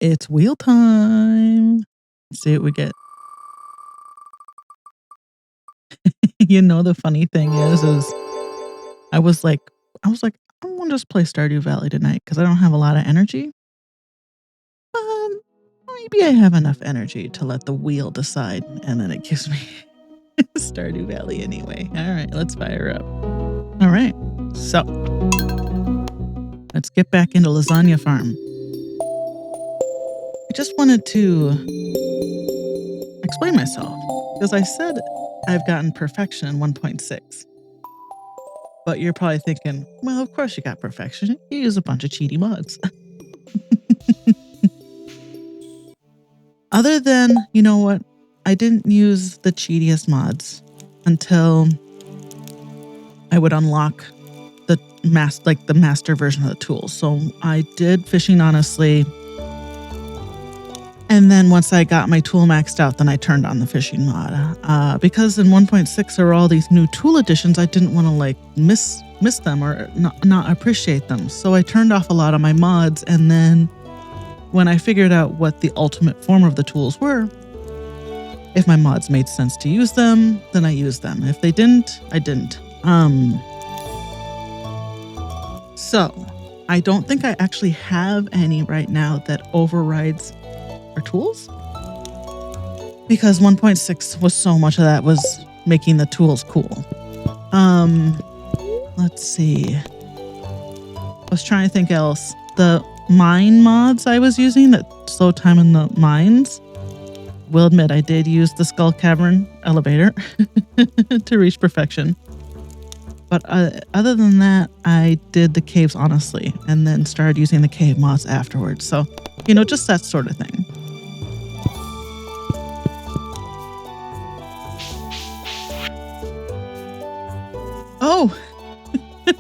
It's wheel time. Let's see what we get. You know, the funny thing is I was like, I'm gonna just play Stardew Valley tonight because I don't have a lot of energy. Maybe I have enough energy to let the wheel decide, and then it gives me Stardew Valley anyway. All right, let's fire up. All right, so let's get back into Lasagna Farm. I just wanted to explain myself because I said I've gotten perfection in 1.6. But you're probably thinking, well, of course you got perfection. You use a bunch of cheaty mods. Other than, you know what? I didn't use the cheatiest mods until I would unlock the master version of the tools. So I did fishing honestly. And then once I got my tool maxed out, then I turned on the fishing mod. Because in 1.6 there were all these new tool additions, I didn't want to miss them or not appreciate them. So I turned off a lot of my mods, and then when I figured out what the ultimate form of the tools were, if my mods made sense to use them, then I used them. If they didn't, I didn't. So I don't think I actually have any right now that overrides our tools, because 1.6 was so much of that was making the tools cool. Let's see. I was trying to think else. The mine mods I was using that slow time in the mines. Will admit I did use the Skull Cavern elevator to reach perfection. But other than that, I did the caves honestly, and then started using the cave mods afterwards. So, you know, just that sort of thing. Oh,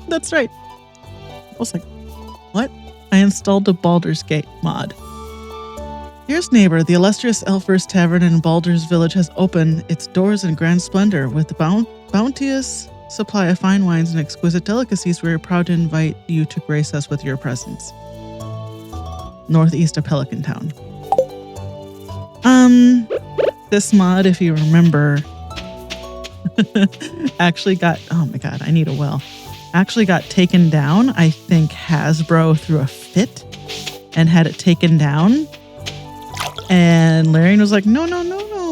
that's right. I was like, what? I installed the Baldur's Gate mod. Here's neighbor, the illustrious Elfers Tavern in Baldur's Village has opened its doors in grand splendor with the bounteous supply of fine wines and exquisite delicacies. We are proud to invite you to grace us with your presence. Northeast of Pelican Town. This mod, if you remember, actually got, oh my god, I need a well. Actually got taken down. I think Hasbro threw a fit and had it taken down. And Larian was like, no,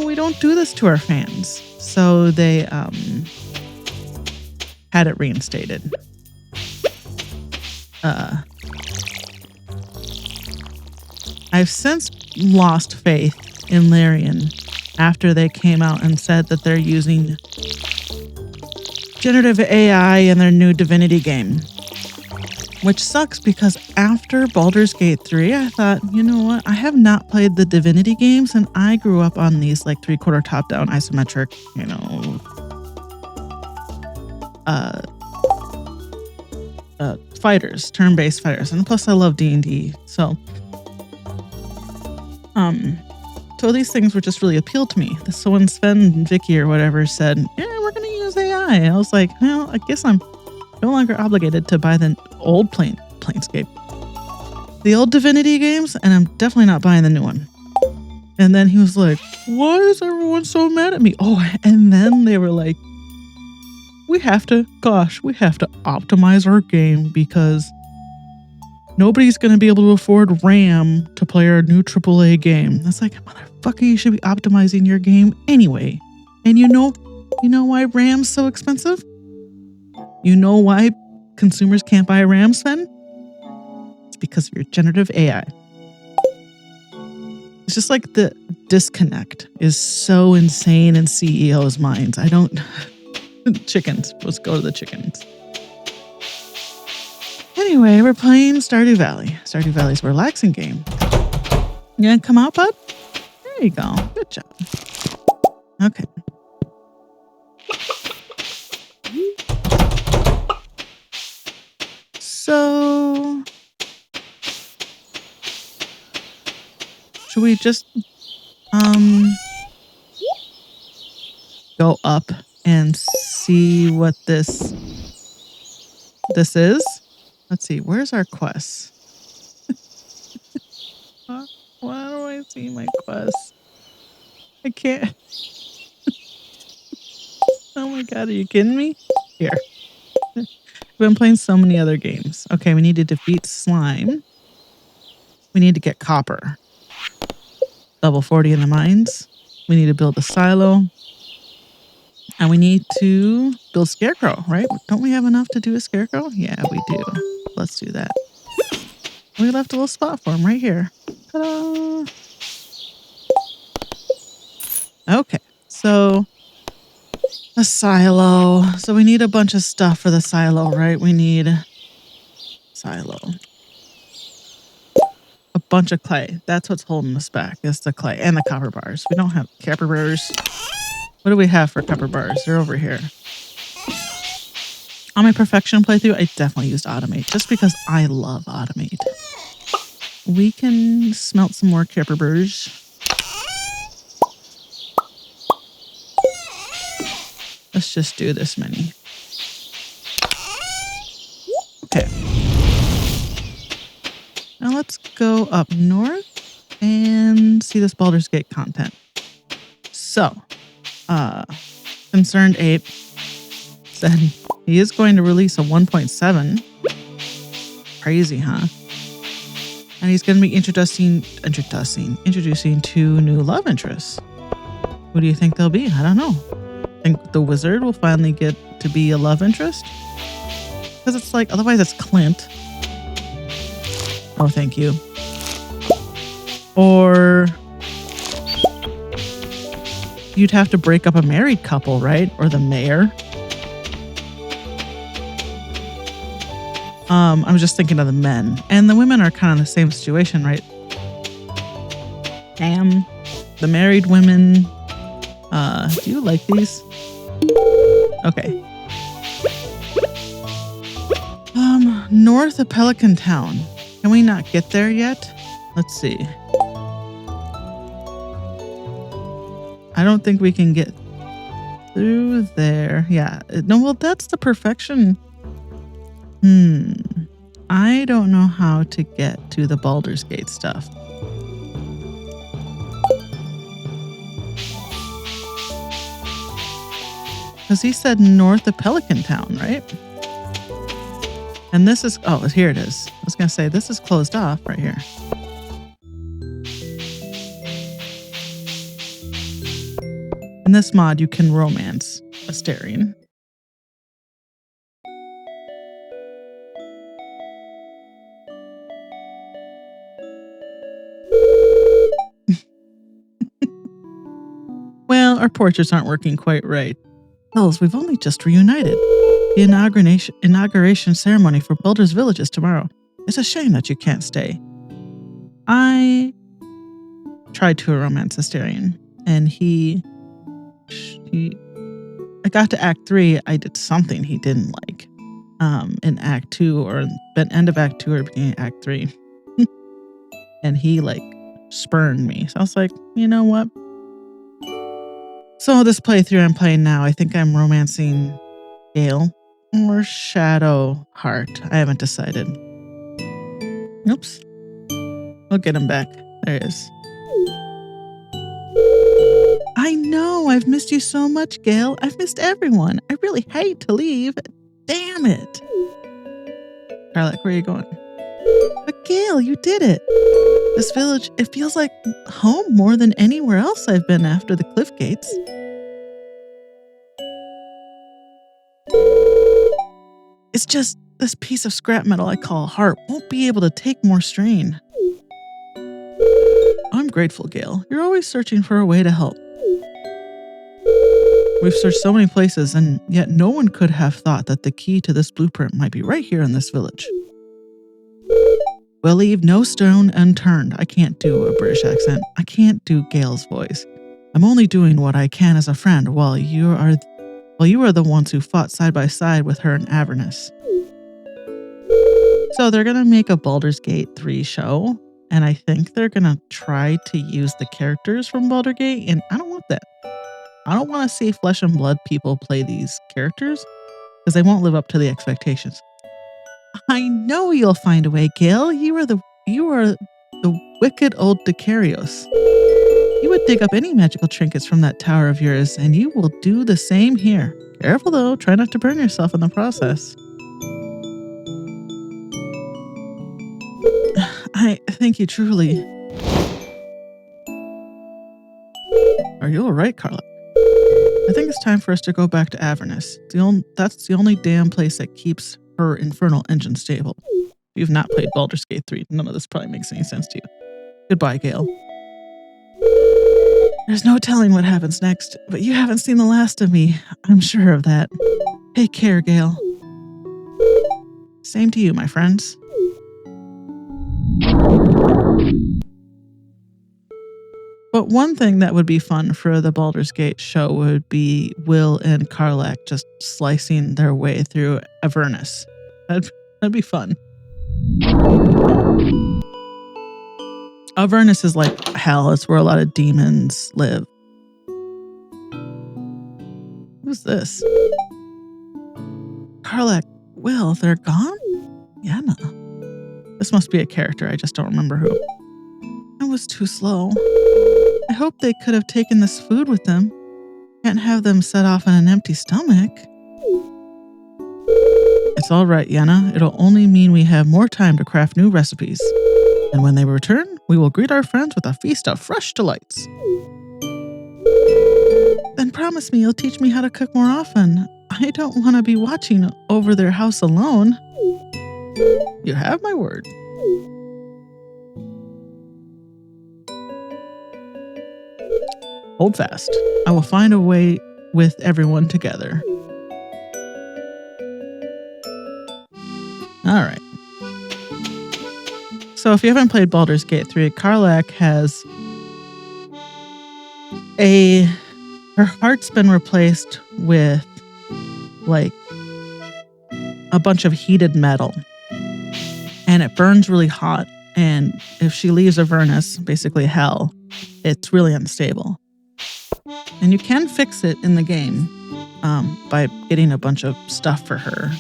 we don't do this to our fans. So they had it reinstated. I've since lost faith in Larian after they came out and said that they're using generative AI in their new Divinity game. Which sucks because after Baldur's Gate 3, I thought, you know what? I have not played the Divinity games, and I grew up on these three-quarter top-down isometric, fighters, turn-based fighters. And plus I love D&D. So these things were just really appealed to me. So when Sven and Vicky or whatever said, yeah, we're going to use AI, I was like, well, I guess I'm no longer obligated to buy the old Planescape. The old Divinity games, and I'm definitely not buying the new one. And then he was like, why is everyone so mad at me? Oh, and then they were like, we have to optimize our game because nobody's going to be able to afford RAM to play our new AAA game. That's like, motherfucker, you should be optimizing your game anyway. And you know why RAM's so expensive? You know why consumers can't buy RAM, Sven? It's because of your generative AI. It's just like the disconnect is so insane in CEOs' minds. Chickens. Let's go to the chickens. Anyway, we're playing Stardew Valley. Stardew Valley's a relaxing game. You gonna come out, bud? There you go. Good job. Okay. So, should we just go up and see what this is? Let's see. Where's our quest? see my quest. I can't. Oh my god, are you kidding me? Here. I've been playing so many other games. Okay, we need to defeat slime. We need to get copper. Level 40 in the mines. We need to build a silo. And we need to build scarecrow, right? Don't we have enough to do a scarecrow? Yeah, we do. Let's do that. We left a little spot for him right here. Ta-da! Okay, so a silo. So we need a bunch of stuff for the silo, right? We need silo. A bunch of clay. That's what's holding us back, is the clay and the copper bars. We don't have copper bars. What do we have for copper bars? They're over here. On my perfection playthrough, I definitely used automate just because I love automate. We can smelt some more copper bars. Let's just do this many. Okay. Now let's go up north and see this Baldur's Gate content. So, Concerned Ape said he is going to release a 1.7. Crazy, huh? And he's going to be introducing 2 new love interests. Who do you think they'll be? I don't know. Think the wizard will finally get to be a love interest? Because it's like, otherwise it's Clint. Oh, thank you. Or you'd have to break up a married couple, right? Or the mayor. I'm just thinking of the men. And the women are kind of in the same situation, right? Damn. The married women. Do you like these? Okay. North of Pelican Town. Can we not get there yet? Let's see. I don't think we can get through there. Yeah. No, well, that's the perfection. I don't know how to get to the Baldur's Gate stuff. Because he said north of Pelican Town, right? And this is, oh, here it is. I was going to say, this is closed off right here. In this mod, you can romance Astarion. Well, our portraits aren't working quite right. Hells, we've only just reunited. The inauguration ceremony for Baldur's Village is tomorrow. It's a shame that you can't stay. I tried to romance Astarion, and I got to Act 3, I did something he didn't like. In Act 2, or end of Act 2 or beginning of Act 3. And he, like, spurned me. So I was like, you know what? So this playthrough I'm playing now, I think I'm romancing Gale or Shadowheart. I haven't decided. Oops. We'll get him back. There he is. I know. I've missed you so much, Gale. I've missed everyone. I really hate to leave. Damn it. Charlotte, where are you going? But Gale, you did it. This village, it feels like home more than anywhere else I've been after the cliff gates. It's just this piece of scrap metal I call heart won't be able to take more strain. I'm grateful, Gale. You're always searching for a way to help. We've searched so many places, and yet no one could have thought that the key to this blueprint might be right here in this village. We'll leave no stone unturned. I can't do a British accent. I can't do Gale's voice. I'm only doing what I can as a friend while you are the ones who fought side by side with her in Avernus. So they're going to make a Baldur's Gate 3 show, and I think they're going to try to use the characters from Baldur's Gate, and I don't want that. I don't want to see flesh and blood people play these characters, because they won't live up to the expectations. I know you'll find a way, Gale. You are The wicked old Decarios. He would dig up any magical trinkets from that tower of yours, and you will do the same here. Careful though, try not to burn yourself in the process. I thank you truly. Are you alright, Carla? I think it's time for us to go back to Avernus. That's the only damn place that keeps her infernal engine stable. If you've not played Baldur's Gate 3, none of this probably makes any sense to you. Goodbye, Gale. There's no telling what happens next, but you haven't seen the last of me. I'm sure of that. Take care, Gale. Same to you, my friends. But one thing that would be fun for the Baldur's Gate show would be Will and Karlach just slicing their way through Avernus. That'd be fun. Avernus is like hell. It's where a lot of demons live. Who's this? Karlach, Will, they're gone? Yenna. This must be a character. I just don't remember who. I was too slow. I hope they could have taken this food with them. Can't have them set off on an empty stomach. It's all right, Yenna. It'll only mean we have more time to craft new recipes. And when they return, we will greet our friends with a feast of fresh delights. Then promise me you'll teach me how to cook more often. I don't want to be watching over their house alone. You have my word. Hold fast. I will find a way with everyone together. All right. So if you haven't played Baldur's Gate 3, Karlach has her heart's been replaced with like a bunch of heated metal, and it burns really hot. And if she leaves Avernus, basically hell, it's really unstable. And you can fix it in the game by getting a bunch of stuff for her,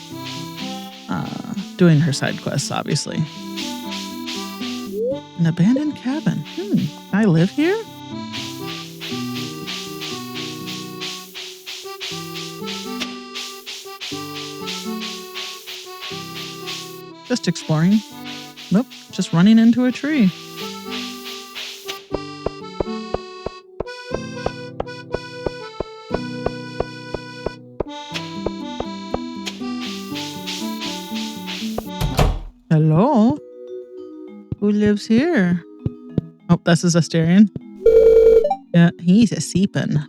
doing her side quests, obviously. An abandoned cabin. Can I live here? Just exploring. Nope, just running into a tree. Hello? Who lives here? Oh, that's his Asterion. Yeah, he's a seepin'.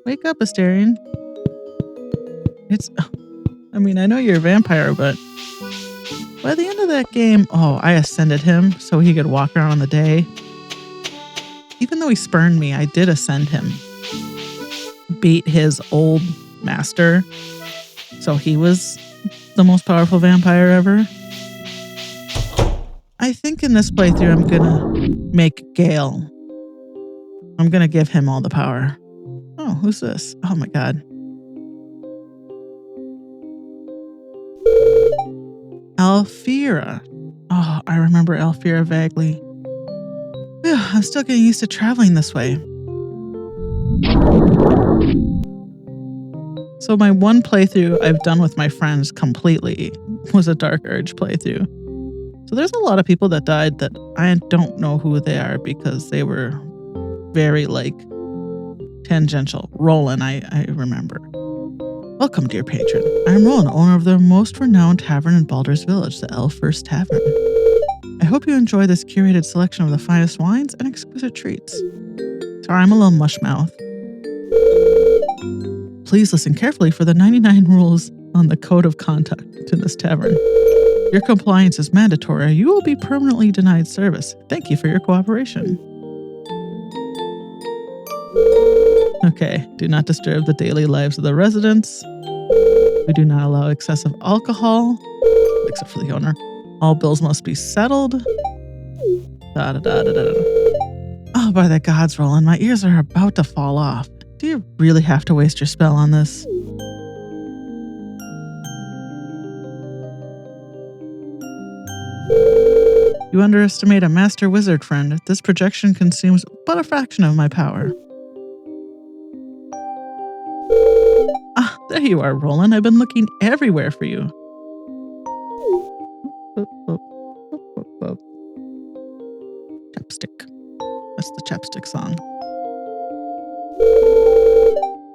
Wake up, Asterion. I know you're a vampire, but by the end of that game, I ascended him so he could walk around in the day. Even though he spurned me, I did ascend him. Beat his old master. So he was the most powerful vampire ever. I think in this playthrough, I'm gonna make Gale. I'm gonna give him all the power. Oh, who's this? Oh my god. Alfira. Oh, I remember Alfira vaguely. Whew, I'm still getting used to traveling this way. So my one playthrough I've done with my friends completely was a Dark Urge playthrough. So there's a lot of people that died that I don't know who they are because they were very tangential. Roland, I remember. Welcome, dear patron. I'm Roland, owner of the most renowned tavern in Baldur's Village, the Elf First Tavern. I hope you enjoy this curated selection of the finest wines and exquisite treats. Sorry, I'm a little mushmouth. Please listen carefully for the 99 rules on the code of conduct in this tavern. Your compliance is mandatory, or you will be permanently denied service. Thank you for your cooperation. Okay, do not disturb the daily lives of the residents. We do not allow excessive alcohol, except for the owner. All bills must be settled. Da da da da da. Oh, by the gods, Roland, my ears are about to fall off. Do you really have to waste your spell on this? You underestimate a master wizard, friend. This projection consumes but a fraction of my power. Ah, there you are, Roland. I've been looking everywhere for you. Chapstick. That's the chapstick song.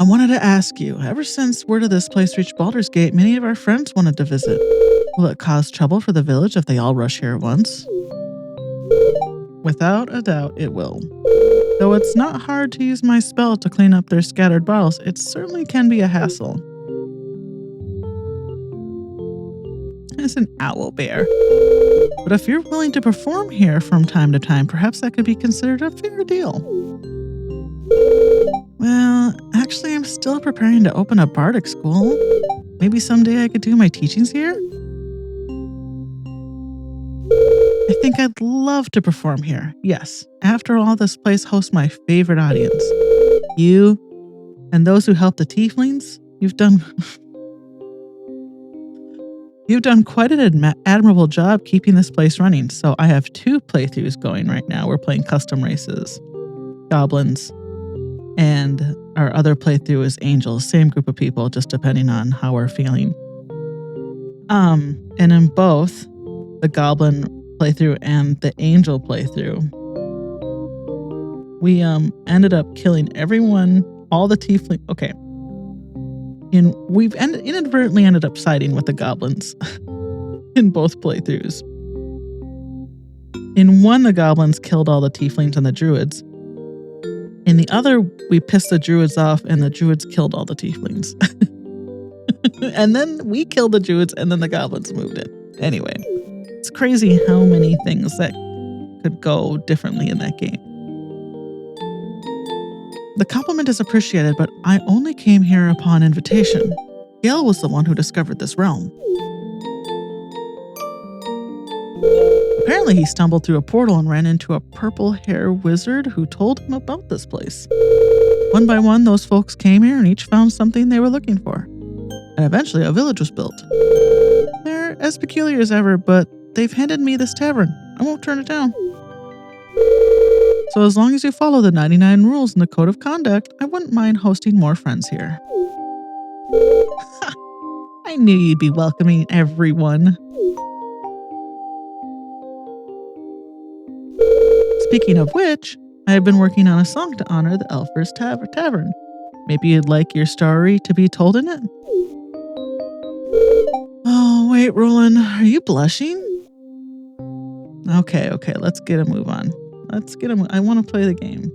I wanted to ask you, ever since word of this place reached Baldur's Gate, many of our friends wanted to visit. Will it cause trouble for the village if they all rush here at once? Without a doubt, it will. Though it's not hard to use my spell to clean up their scattered bottles, it certainly can be a hassle. It's an owl bear. But if you're willing to perform here from time to time, perhaps that could be considered a fair deal. Well, actually, I'm still preparing to open a bardic school. Maybe someday I could do my teachings here? I think I'd love to perform here. Yes, after all, this place hosts my favorite audience. You and those who help the tieflings, you've done quite an admirable job keeping this place running. So I have 2 playthroughs going right now. We're playing custom races, goblins, and our other playthrough is angels. Same group of people, just depending on how we're feeling. And in both the goblin playthrough and the angel playthrough, we ended up killing everyone, all the tiefling. Okay. And we've inadvertently ended up siding with the goblins in both playthroughs. In one, the goblins killed all the tieflings and the druids. In the other, we pissed the druids off and the druids killed all the tieflings. And then we killed the druids and then the goblins moved in. Anyway, it's crazy how many things that could go differently in that game. The compliment is appreciated, but I only came here upon invitation. Gale was the one who discovered this realm. Apparently he stumbled through a portal and ran into a purple-hair wizard who told him about this place. One by one, those folks came here and each found something they were looking for. And eventually a village was built. They're as peculiar as ever, but they've handed me this tavern. I won't turn it down. So as long as you follow the 99 rules in the code of conduct, I wouldn't mind hosting more friends here. I knew you'd be welcoming everyone. Speaking of which, I have been working on a song to honor the Elfers Tavern. Maybe you'd like your story to be told in it? Oh, wait, Roland, are you blushing? Okay, let's get a move on. I want to play the game.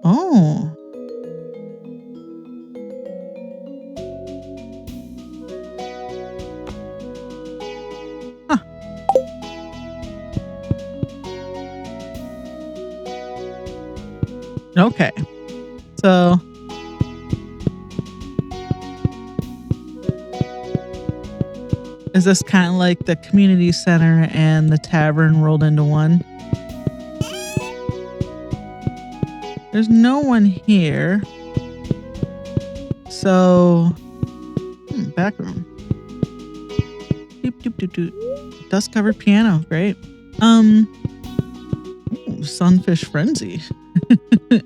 Oh. Huh. Okay. So is this kind of like the community center and the tavern rolled into one? There's no one here. So, back room. Doop, doop, doop, doop. Dust covered piano, great. Sunfish frenzy.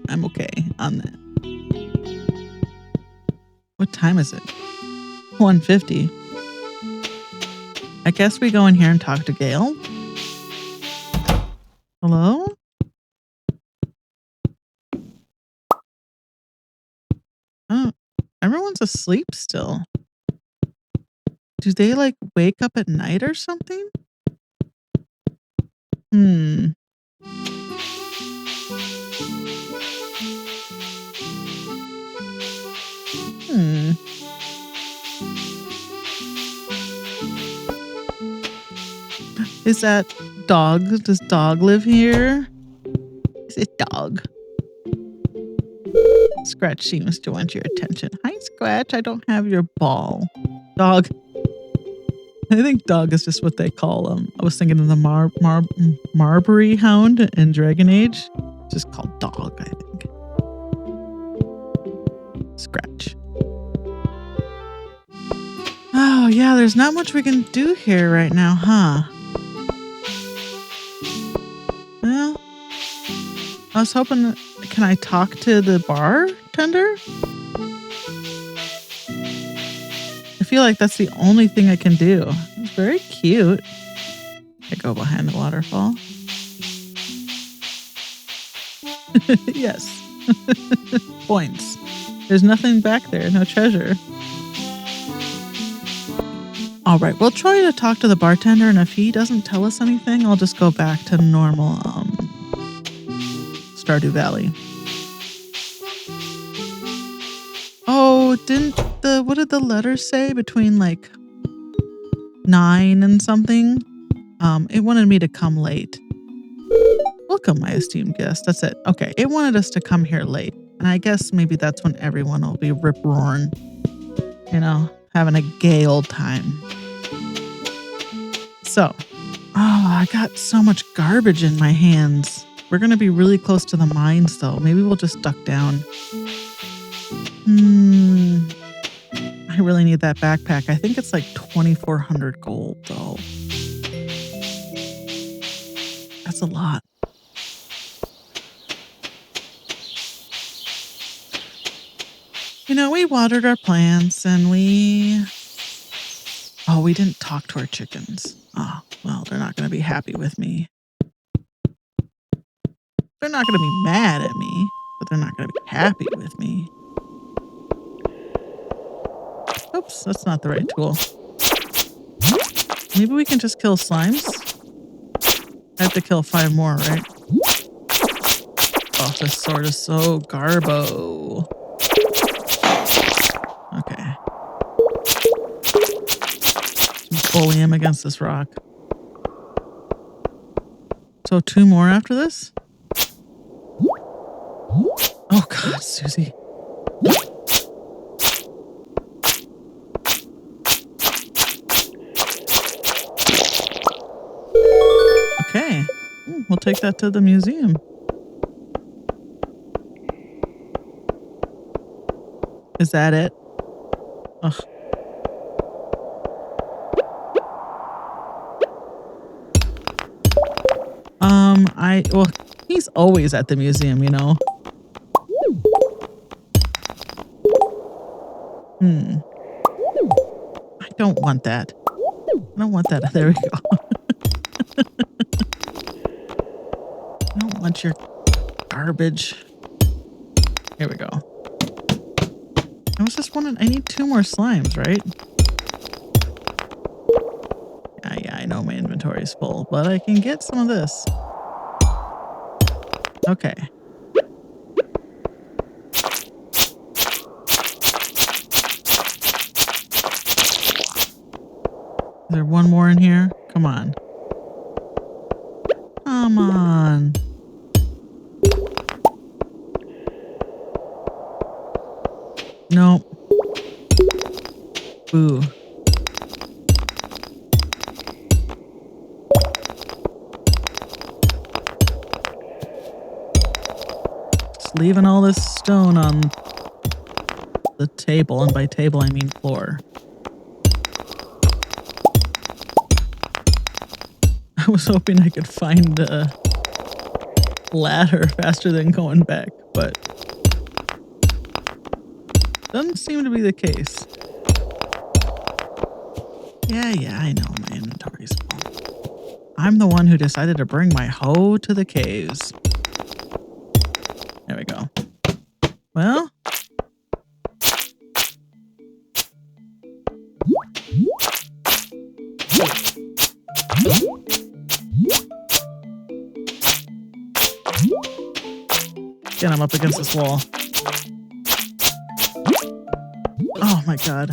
I'm okay on that. What time is it? 1:50. I guess we go in here and talk to Gale. Hello? Oh, everyone's asleep still. Do they like wake up at night or something? Is that dog? Does dog live here? Is it dog? Scratch seems to want your attention. Hi, Scratch. I don't have your ball. Dog. I think dog is just what they call them. I was thinking of the Marbury Hound in Dragon Age. It's just called dog, I think. Scratch. Oh, yeah, there's not much we can do here right now, huh? Well, I was hoping, can I talk to the bartender? I feel like that's the only thing I can do. It's very cute. I go behind the waterfall. Yes. Points. There's nothing back there, no treasure. All right, we'll try to talk to the bartender, and if he doesn't tell us anything, I'll just go back to normal Stardew Valley. Oh, what did the letter say between like 9 and something? It wanted me to come late. Welcome, my esteemed guest. That's it. Okay, it wanted us to come here late. And I guess maybe that's when everyone will be rip-roaring. You know, having a gay old time. So, I got so much garbage in my hands. We're going to be really close to the mines, though. Maybe we'll just duck down. I really need that backpack. I think it's like 2,400 gold, though. That's a lot. You know, we watered our plants and we didn't talk to our chickens. Oh, well, they're not going to be happy with me. They're not going to be mad at me, but they're not going to be happy with me. Oops, that's not the right tool. Maybe we can just kill slimes? I have to kill 5 more, right? Oh, this sword is so garbo. Okay. Bully him against this rock. So 2 more after this? Oh God, Susie. Okay. We'll take that to the museum. Is that it? Ugh. Well, he's always at the museum, you know. I don't want that. I don't want that. There we go. I don't want your garbage. Here we go. I was just wondering, I need 2 more slimes, right? Yeah, I know my inventory is full, but I can get some of this. Okay. Is there one more in here? Come on. Come on. Nope. Boo. Just leaving all this stone on the table, and by table I mean floor. I was hoping I could find the ladder faster than going back, but doesn't seem to be the case. Yeah, I know my inventory's full. I'm the one who decided to bring my hoe to the caves. There we go. Well. Get him up against this wall. Oh my God.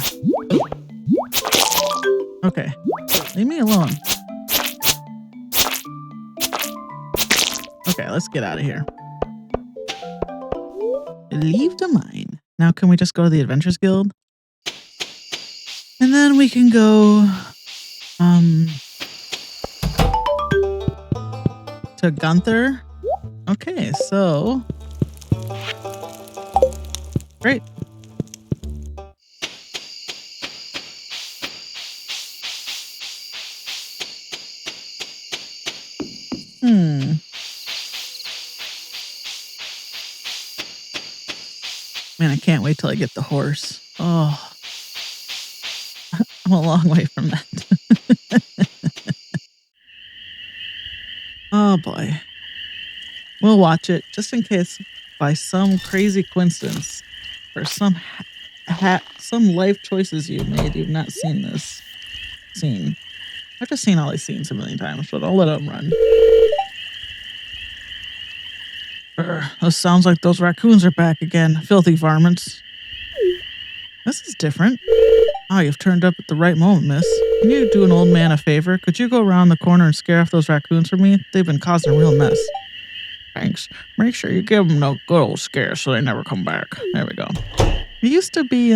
Okay. Leave me alone. Okay, let's get out of here. Leave the mine. Now can we just go to the Adventures Guild? And then we can go to Gunther. Okay, so great. Man, I can't wait till I get the horse. Oh, I'm a long way from that. Oh boy. We'll watch it just in case by some crazy coincidence or some some life choices you made, you've not seen this scene. I've just seen all these scenes a million times, but I'll let them run. This sounds like those raccoons are back again. Filthy varmints. This is different. Oh, you've turned up at the right moment, miss. Can you do an old man a favor? Could you go around the corner and scare off those raccoons for me? They've been causing a real mess. Thanks. Make sure you give them a good old scare so they never come back. There we go. It used to be,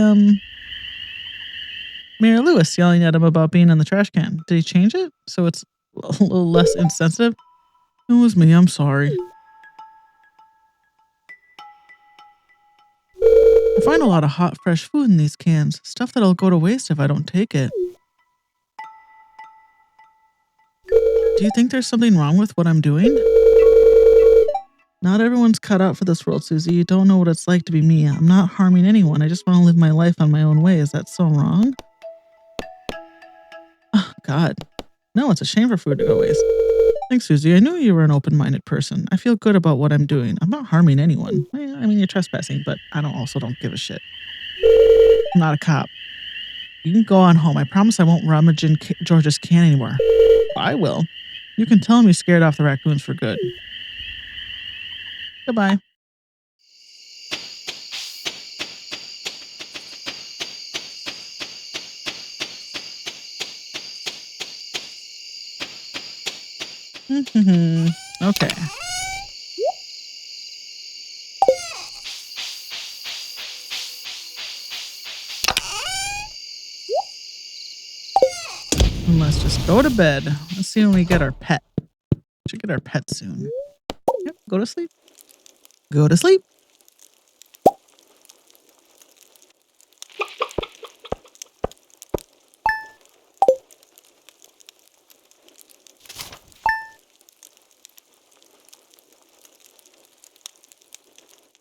Mayor Lewis yelling at him about being in the trash can. Did he change it so it's a little less insensitive? It was me. I'm sorry. I find a lot of hot, fresh food in these cans. Stuff that'll go to waste if I don't take it. Do you think there's something wrong with what I'm doing? Not everyone's cut out for this world, Susie. You don't know what it's like to be me. I'm not harming anyone. I just want to live my life on my own way. Is that so wrong? Oh, God. No, it's a shame for food to go waste. Thanks, Susie. I knew you were an open-minded person. I feel good about what I'm doing. I'm not harming anyone. I mean, you're trespassing, but I also don't give a shit. I'm not a cop. You can go on home. I promise I won't rummage in George's can anymore. I will. You can tell him you scared off the raccoons for good. Goodbye. Okay. And let's just go to bed. Let's see when we get our pet. Should get our pet soon. Yep, go to sleep. Go to sleep.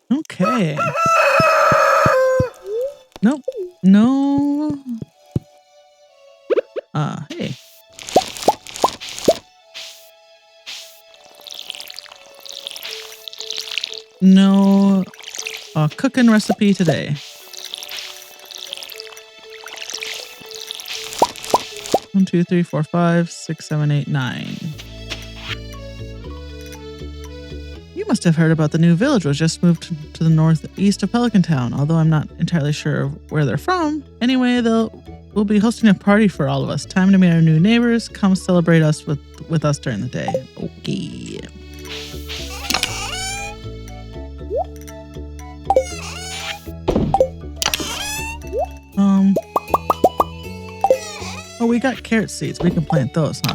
Okay. Nope. No. Hey. No cooking recipe today. 1, 2, 3, 4, 5, 6, 7, 8, 9. You must have heard about the new village was just moved to the northeast of Pelican Town, although I'm not entirely sure where they're from. Anyway, we'll be hosting a party for all of us. Time to meet our new neighbors. Come celebrate us with us during the day. Okay. Oh, we got carrot seeds. We can plant those, huh?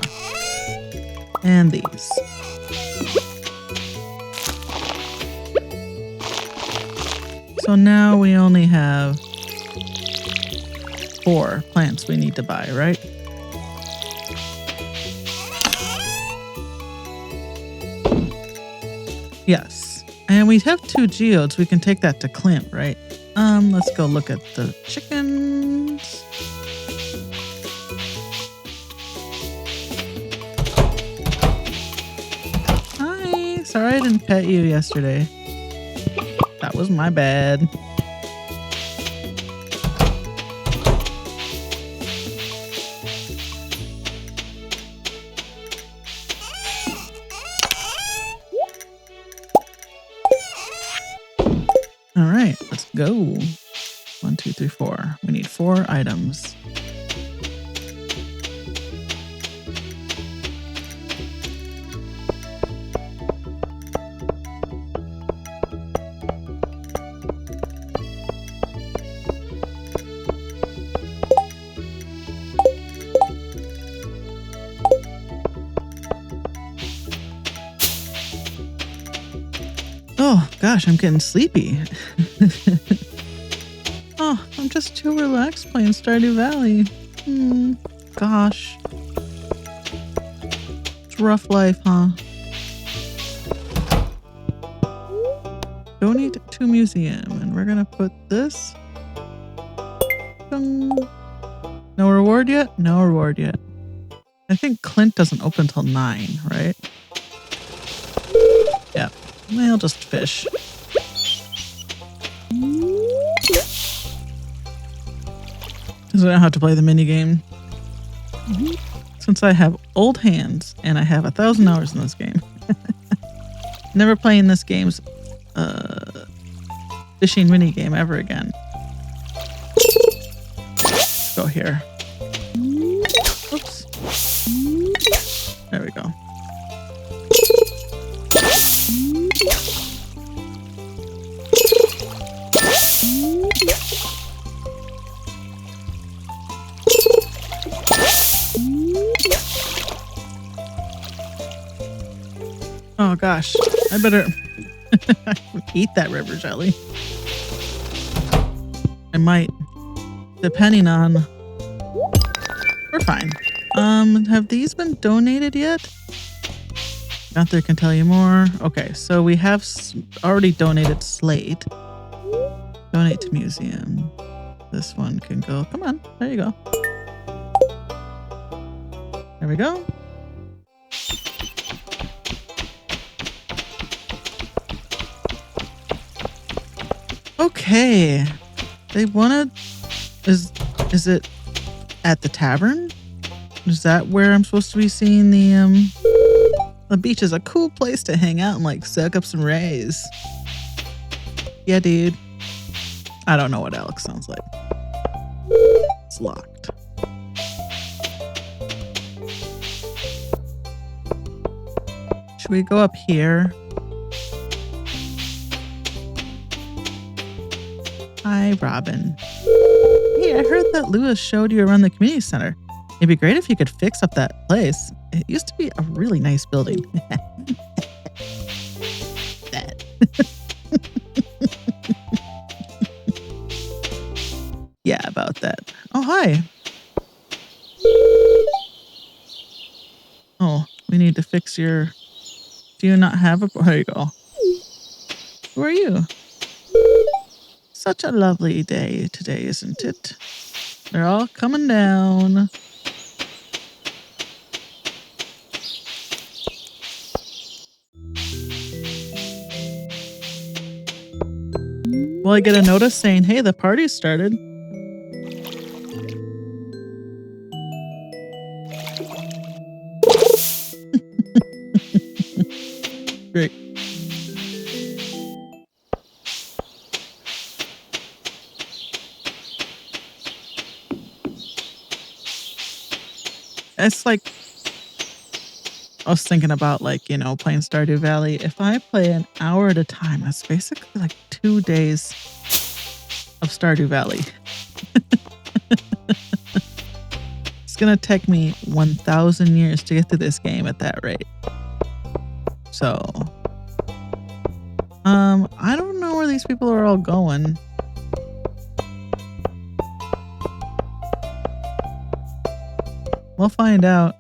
And these. So now we only have 4 plants we need to buy, right? Yes. And we have 2 geodes. We can take that to Clint, right? Let's go look at the chickens. Hi. Sorry I didn't pet you yesterday. That was my bad. All right, let's go. 1, 2, 3, 4. We need 4 items. Oh, gosh, I'm getting sleepy. Oh, I'm just too relaxed playing Stardew Valley. Gosh. It's a rough life, huh? donate to museum. And we're going to put this. Dun. No reward yet? No reward yet. I think Clint doesn't open till 9, right? Yeah. I'll just fish. Because I don't have to play the minigame. Since I have old hands and I have 1,000 hours in this game. Never playing this game's fishing minigame ever again. Let's go here. Oops. There we go. Oh gosh, I better eat that river jelly. I might, depending on. We're fine. Have these been donated yet? Gunther can tell you more. Okay, so we have already donated slate. Donate to museum. This one can go. Come on, there you go. There we go. Okay. They wanted. Is it at the tavern? Is that where I'm supposed to be seeing the beach is a cool place to hang out and like soak up some rays. Yeah, dude. I don't know what Alex sounds like. It's locked. Should we go up here? Hi, Robin. Hey, I heard that Lewis showed you around the community center. It'd be great if you could fix up that place. It used to be a really nice building. That. Yeah, about that. Oh, hi. Oh, we need to fix your... Do you not have a... There you go. Who are you? Such a lovely day today, isn't it? They're all coming down. Will I get a notice saying, hey, the party started? Great. It's like, I was thinking about like, you know, playing Stardew Valley. If I play an hour at a time, that's basically like 2 days of Stardew Valley. It's going to take me 1,000 years to get through this game at that rate. So, I don't know where these people are all going. We'll find out.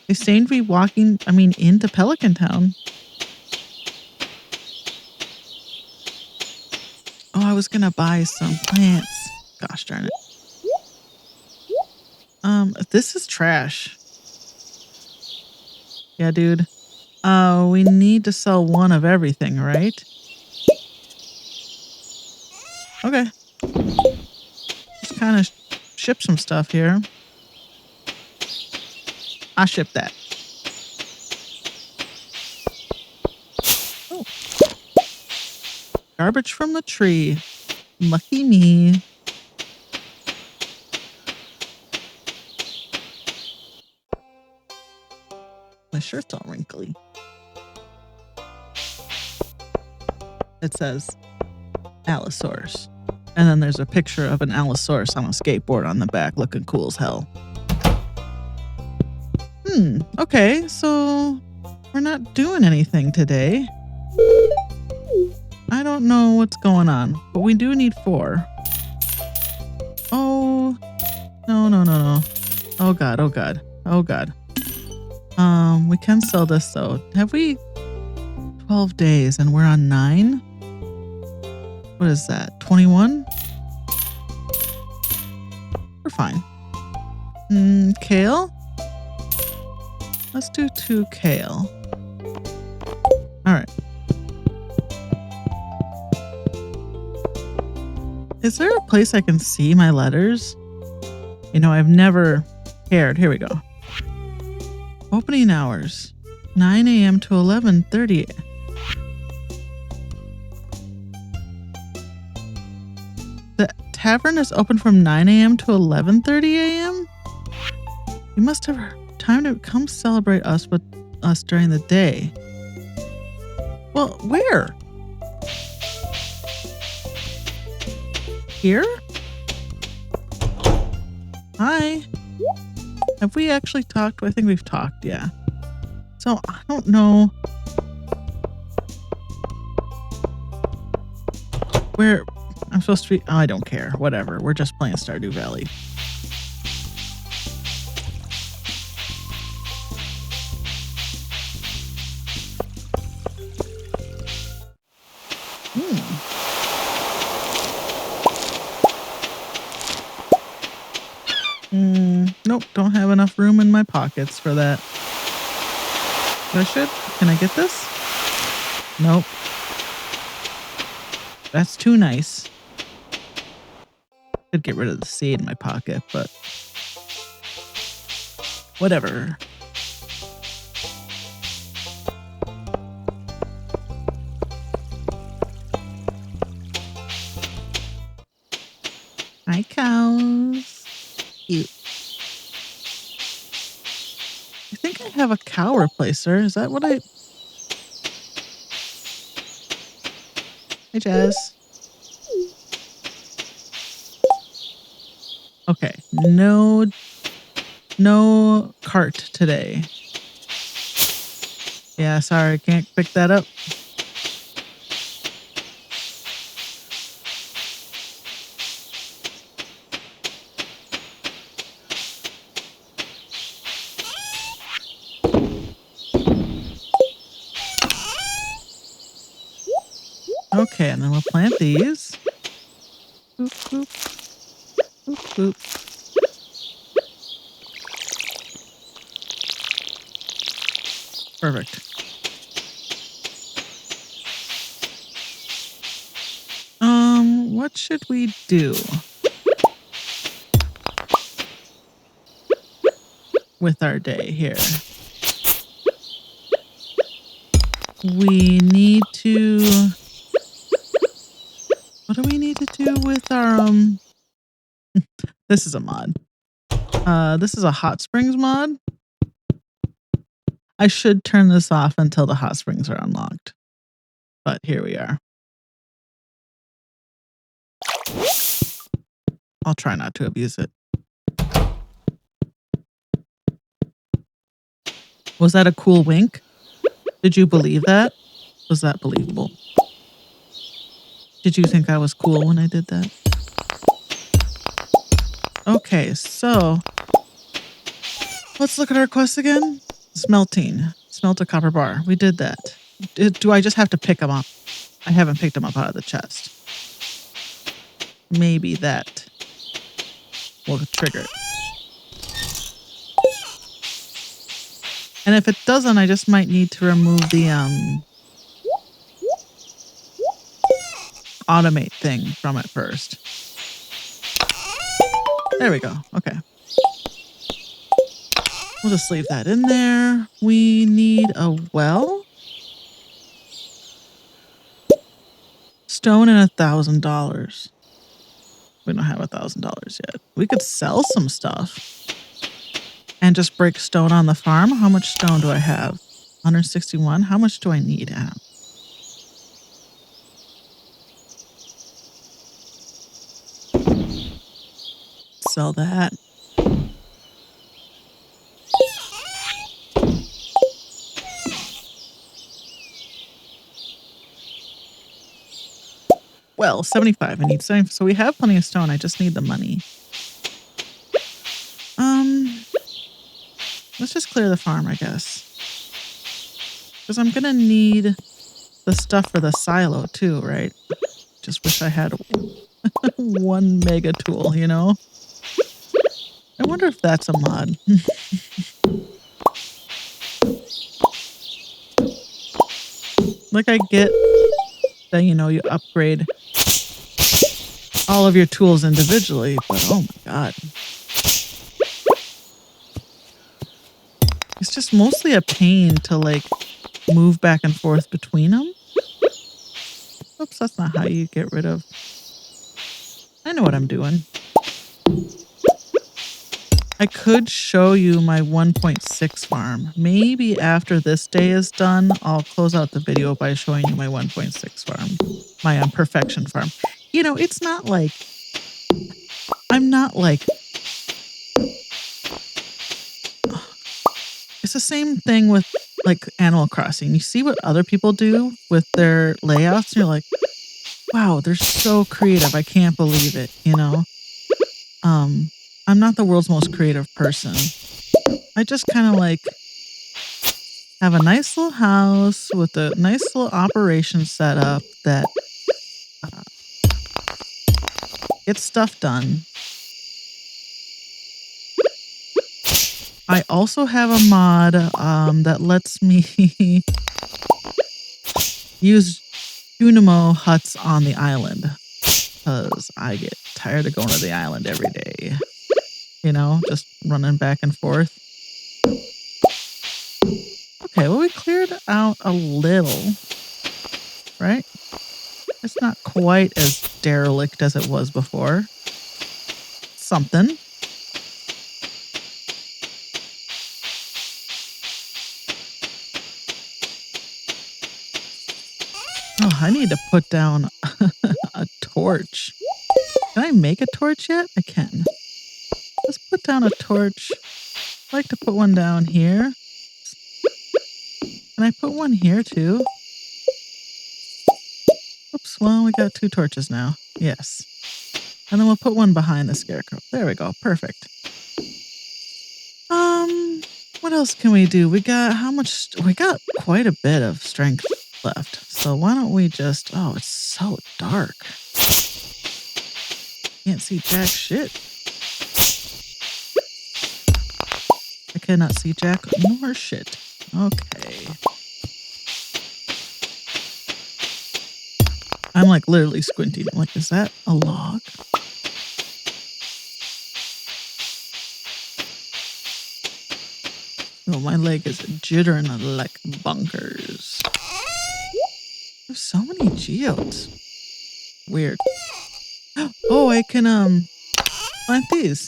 They seem to be walking, into Pelican Town. Oh, I was gonna buy some plants. Gosh darn it. This is trash. Yeah, dude. We need to sell one of everything, right? Okay. Just kind of ship some stuff here. I ship that. Oh. Garbage from the tree. Lucky me. My shirt's all wrinkly. It says Allosaurus. And then there's a picture of an Allosaurus on a skateboard on the back looking cool as hell. Okay, so we're not doing anything today. I don't know what's going on, but we do need 4. Oh, no. Oh God. We can sell this though. Have we 12 days and we're on 9? What is that? 21? We're fine. Kale? Let's do 2 kale. All right. Is there a place I can see my letters? You know, I've never cared. Here we go. Opening hours, 9 a.m. to 11:30. The tavern is open from 9 a.m. to 11:30 a.m.? You must have time to come celebrate us with us during the day. Well, where? Here? Hi. Have we actually talked? I think we've talked, yeah. So, I don't know where I'm supposed to be. Oh, I don't care. Whatever. We're just playing Stardew Valley. Nope, don't have enough room in my pockets for that. I should? Can I get this? Nope. That's too nice. Could get rid of the seed in my pocket, but whatever. Hi, cows. Cute. I think I have a cow replacer. Is that what I... Hey, Jazz. Okay. No cart today. Yeah, sorry. Can't pick that up. Okay, and then we'll plant these. Boop, boop. Boop, boop. Perfect. What should we do with our day here? We need to... What do we need to do with our, This is a mod. This is a hot springs mod. I should turn this off until the hot springs are unlocked. But here we are. I'll try not to abuse it. Was that a cool wink? Did you believe that? Was that believable? Did you think I was cool when I did that? Okay, so let's look at our quest again. Smelting. Smelt a copper bar. We did that. Do I just have to pick them up? I haven't picked them up out of the chest. Maybe that will trigger it. And if it doesn't, I just might need to remove the automate thing from it first. There we go. Okay. We'll just leave that in there. We need a well. Stone and $1,000. We don't have $1,000 yet. We could sell some stuff and just break stone on the farm. How much stone do I have? 161. How much do I need? Sell that. Well, 75. I need 70. So we have plenty of stone. I just need the money. Let's just clear the farm, I guess. Because I'm going to need the stuff for the silo too, right? Just wish I had one mega tool, you know? I wonder if that's a mod. Like, I get that, you know, you upgrade all of your tools individually, but oh my god. It's just mostly a pain to, like, move back and forth between them. Oops, that's not how you get rid of... I know what I'm doing. I could show you my 1.6 farm. Maybe after this day is done, I'll close out the video by showing you my 1.6 farm. My perfection farm. You know, it's not like... I'm not like... It's the same thing with, like, Animal Crossing. You see what other people do with their layouts, and you're like, wow, they're so creative. I can't believe it, you know? I'm not the world's most creative person. I just kind of like have a nice little house with a nice little operation set up that gets stuff done. I also have a mod that lets me use Unimo huts on the island, because I get tired of going to the island every day. You know, just running back and forth. Okay, well, we cleared out a little, right? It's not quite as derelict as it was before. Something. Oh, I need to put down a torch. Can I make a torch yet? I can. Let's put down a torch. I'd like to put one down here. Can I put one here too? Oops, well, we got 2 torches now. Yes. And then we'll put one behind the scarecrow. There we go. Perfect. What else can we do? We got how much? We got quite a bit of strength left. So why don't we just... Oh, it's so dark. Can't see jack shit. I cannot see jack nor shit. Okay. I'm like literally squinting. I'm like, is that a log? Oh, my leg is jittering like bunkers. There's so many geodes. Weird. Oh, I can plant these.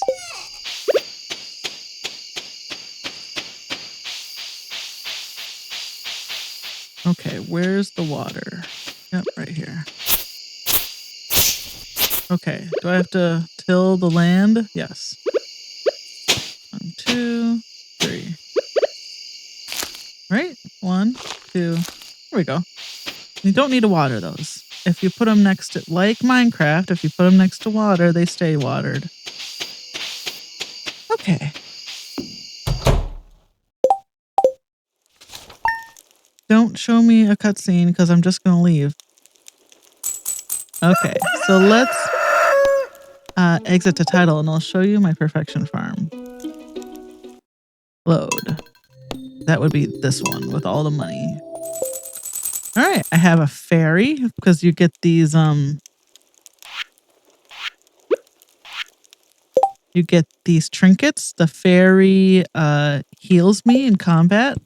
Okay, where's the water? Yep, right here. Okay, do I have to till the land? Yes. 1, 2, 3. Right? 1, 2. There we go. You don't need to water those. If you put them next to, like Minecraft, if you put them next to water, they stay watered. Okay. Don't show me a cutscene because I'm just going to leave. Okay, so let's exit to title and I'll show you my perfection farm. Load. That would be this one with all the money. All right, I have a fairy because you get these you get these trinkets. The fairy heals me in combat.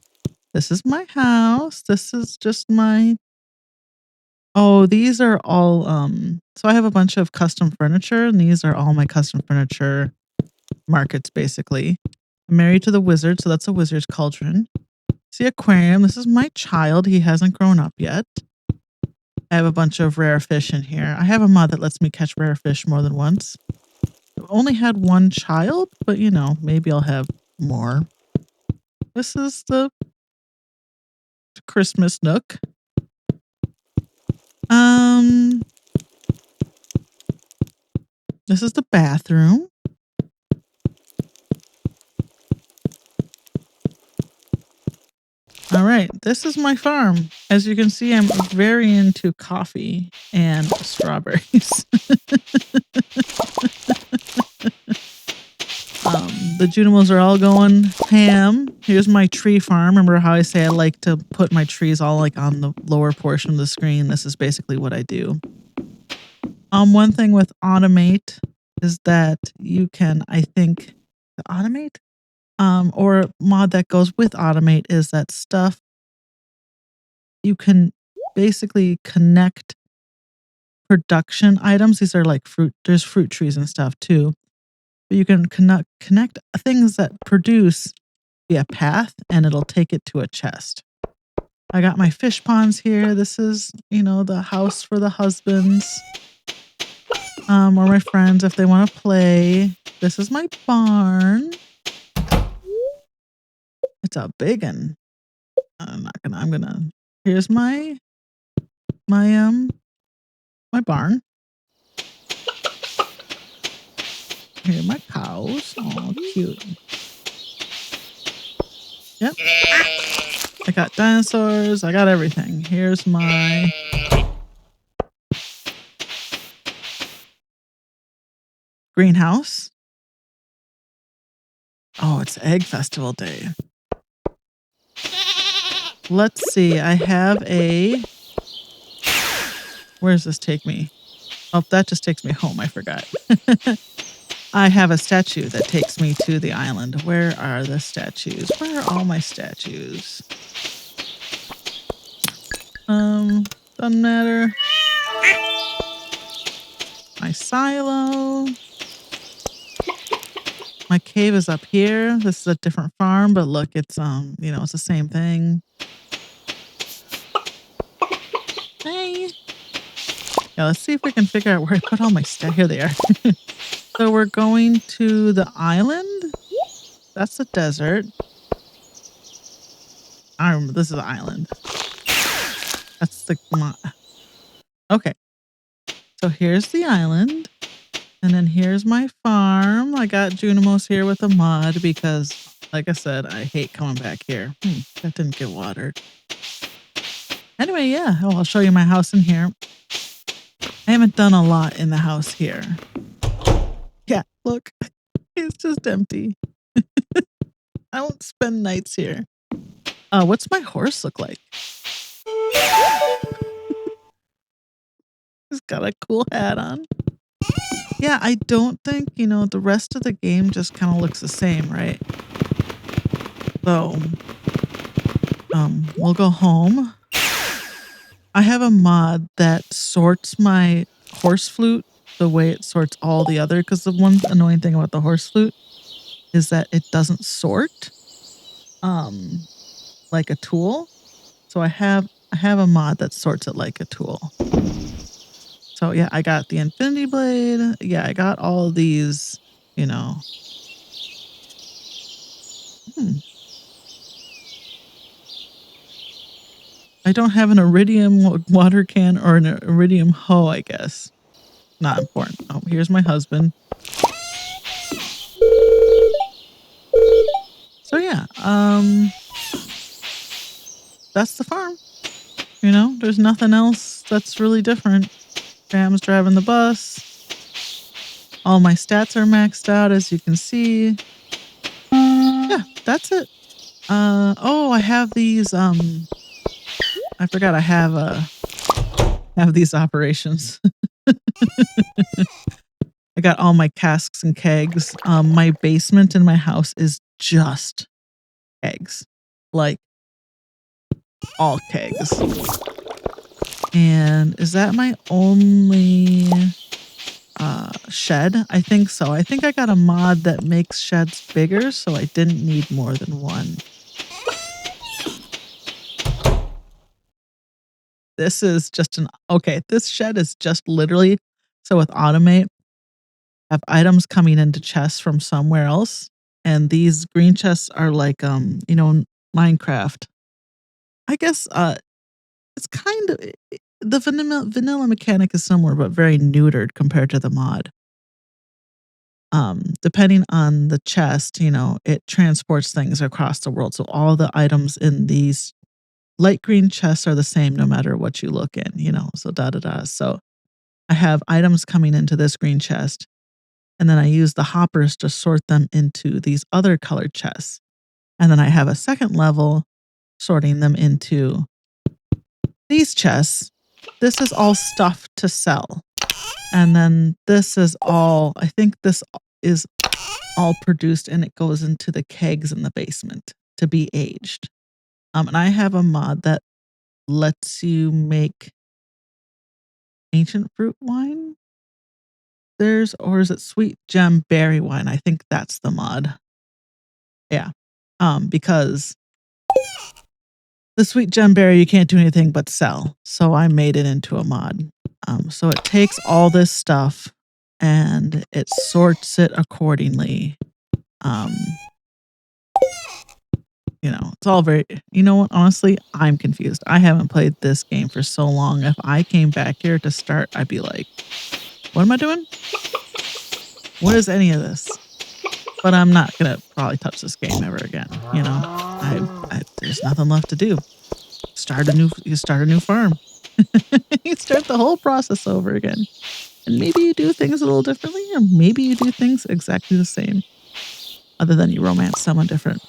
This is my house. This is just my... Oh, these are all so I have a bunch of custom furniture and these are all my custom furniture markets basically. I'm married to the wizard, so that's a wizard's cauldron. See, aquarium. This is my child. He hasn't grown up yet. I have a bunch of rare fish in here. I have a mod that lets me catch rare fish more than once. I've only had 1 child, but you know, maybe I'll have more. This is the Christmas nook. This is the bathroom. All right, this is my farm. As you can see, I'm very into coffee and strawberries. The Junimos are all going ham. Here's my tree farm. Remember how I say I like to put my trees all like on the lower portion of the screen? This is basically what I do. One thing with automate is that you can, I think, automate, or mod that goes with automate is that stuff you can basically connect production items. These are like fruit. There's fruit trees and stuff too. But you can connect things that produce via path, and it'll take it to a chest. I got my fish ponds here. This is, the house for the husbands, or my friends if they want to play. This is my barn. It's a big one. Here's my barn. Here are my cows. Oh, cute. Yep. I got dinosaurs. I got everything. Here's my greenhouse. Oh, it's Egg Festival Day. Let's see. I have a... Where does this take me? Oh, that just takes me home. I forgot. I have a statue that takes me to the island. Where are the statues? Where are all my statues? Doesn't matter. My silo. My cave is up here. This is a different farm, but look, it's it's the same thing. Hey. Yeah, let's see if we can figure out where I put all my stuff. Here they are. So we're going to the island. That's the desert. I remember this is the island. That's the... Okay. So here's the island. And then here's my farm. I got Junimos here with a mud because, like I said, I hate coming back here. That didn't get watered. Anyway, yeah. Oh, I'll show you my house in here. I haven't done a lot in the house here. Yeah, look. It's just empty. I don't spend nights here. What's my horse look like? He's got a cool hat on. Yeah, I don't think, the rest of the game just kind of looks the same, right? So, we'll go home. I have a mod that sorts my horse flute the way it sorts all the other, because the one annoying thing about the horse flute is that it doesn't sort, like a tool. So I have a mod that sorts it like a tool. So yeah, I got the Infinity Blade. Yeah, I got all of these, I don't have an iridium water can or an iridium hoe, I guess. Not important. Oh, here's my husband. So yeah, that's the farm. There's nothing else that's really different. Graham's driving the bus. All my stats are maxed out, as you can see. Yeah, that's it. Oh, I have these, I forgot I have these operations. I got all my casks and kegs. My basement in my house is just kegs. Like, all kegs. And is that my only shed? I think so. I think I got a mod that makes sheds bigger, so I didn't need more than one. This is just this shed is just literally, so with automate, have items coming into chests from somewhere else. And these green chests are like, Minecraft. I guess, it's kind of, the vanilla mechanic is similar, but very neutered compared to the mod. Depending on the chest, it transports things across the world. So all the items in these light green chests are the same no matter what you look in, you know, so da da da. So I have items coming into this green chest, and then I use the hoppers to sort them into these other colored chests. And then I have a second level sorting them into these chests. This is all stuff to sell. And then this is all, I think this is all produced and it goes into the kegs in the basement to be aged. And I have a mod that lets you make ancient fruit wine. Or is it sweet gem berry wine? I think that's the mod. Yeah. Because the sweet gem berry, you can't do anything but sell. So I made it into a mod. So it takes all this stuff and it sorts it accordingly. You know, it's all very, you know what? Honestly, I'm confused. I haven't played this game for so long. If I came back here to start, I'd be like, what am I doing? What is any of this? But I'm not going to probably touch this game ever again. You know, there's nothing left to do. You start a new farm. You start the whole process over again. And maybe you do things a little differently, or maybe you do things exactly the same, other than you romance someone different.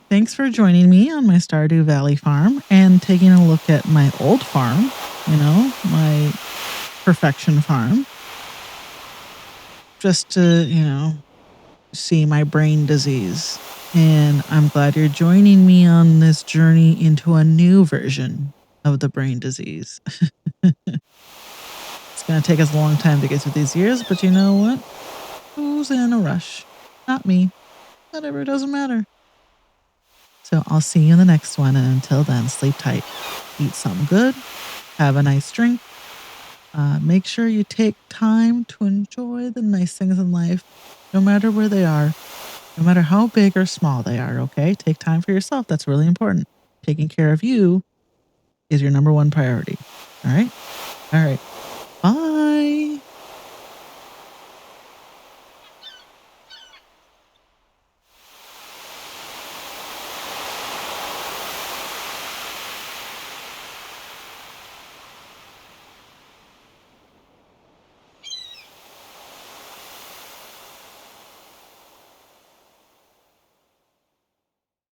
Thanks for joining me on my Stardew Valley farm and taking a look at my old farm, you know, my perfection farm. Just to, you know, see my brain disease. And I'm glad you're joining me on this journey into a new version of the brain disease. It's going to take us a long time to get through these years, but you know what? Who's in a rush? Not me. Whatever, it doesn't matter. So I'll see you in the next one, and until then, sleep tight. Eat something good. Have a nice drink. Make sure you take time to enjoy the nice things in life, no matter where they are, no matter how big or small they are, okay? Take time for yourself. That's really important. Taking care of you is your number one priority. All right? All right.